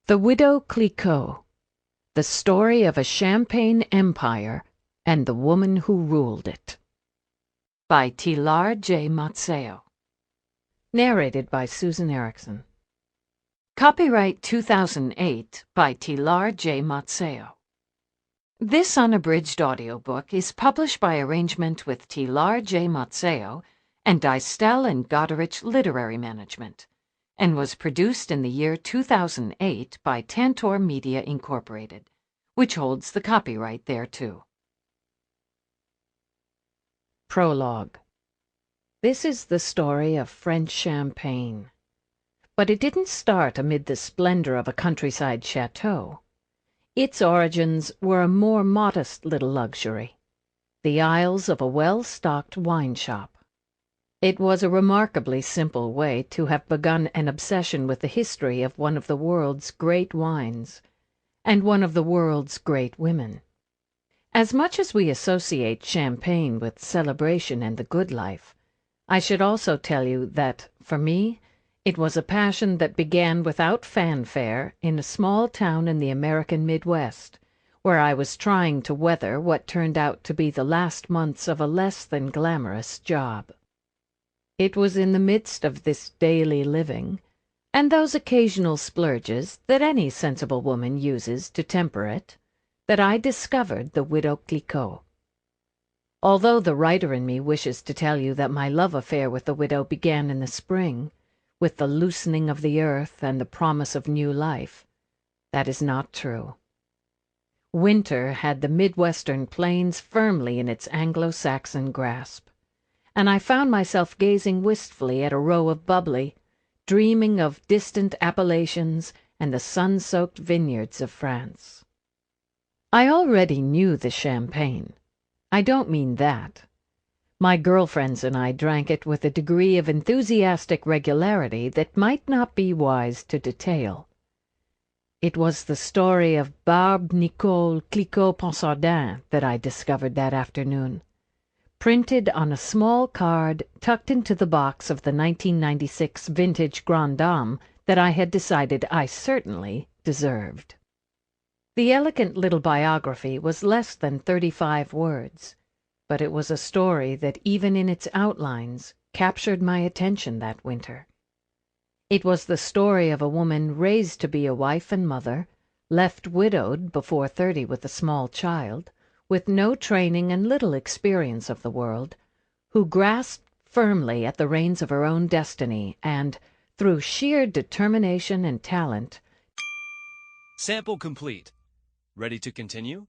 The Widow Clicquot, The Story of a Champagne Empire and the Woman Who Ruled It. By Tilar J. Mazzeo. Narrated by Susan Ericksen. Copyright 2008 by Tilar J. Mazzeo. This unabridged audiobook is published by arrangement with Tilar J. Mazzeo and Distel and Goderich Literary Management, and was produced in the year 2008 by Tantor Media Incorporated, which holds the copyright thereto. Prologue. This is the story of French champagne. But it didn't start amid the splendor of a countryside chateau. Its origins were a more modest little luxury, the aisles of a well-stocked wine shop. It was a remarkably simple way to have begun an obsession with the history of one of the world's great wines, and one of the world's great women. As much as we associate champagne with celebration and the good life, I should also tell you that, for me, it was a passion that began without fanfare in a small town in the American Midwest, where I was trying to weather what turned out to be the last months of a less than glamorous job. It was in the midst of this daily living, and those occasional splurges that any sensible woman uses to temper it, that I discovered the Widow Clicquot. Although the writer in me wishes to tell you that my love affair with the widow began in the spring, with the loosening of the earth and the promise of new life, that is not true. Winter had the Midwestern plains firmly in its Anglo-Saxon grasp, and I found myself gazing wistfully at a row of bubbly, dreaming of distant appellations and the sun-soaked vineyards of France. I already knew the champagne. I don't mean that. My girlfriends and I drank it with a degree of enthusiastic regularity that might not be wise to detail. It was the story of Barbe-Nicole Clicquot Ponsardin that I discovered that afternoon, printed on a small card tucked into the box of the 1996 vintage Grande Dame that I had decided I certainly deserved. The elegant little biography was less than 35 words, but it was a story that even in its outlines captured my attention that winter. It was the story of a woman raised to be a wife and mother, left widowed before 30 with a small child, with no training and little experience of the world, who grasped firmly at the reins of her own destiny and, through sheer determination and talent— Sample complete. Ready to continue?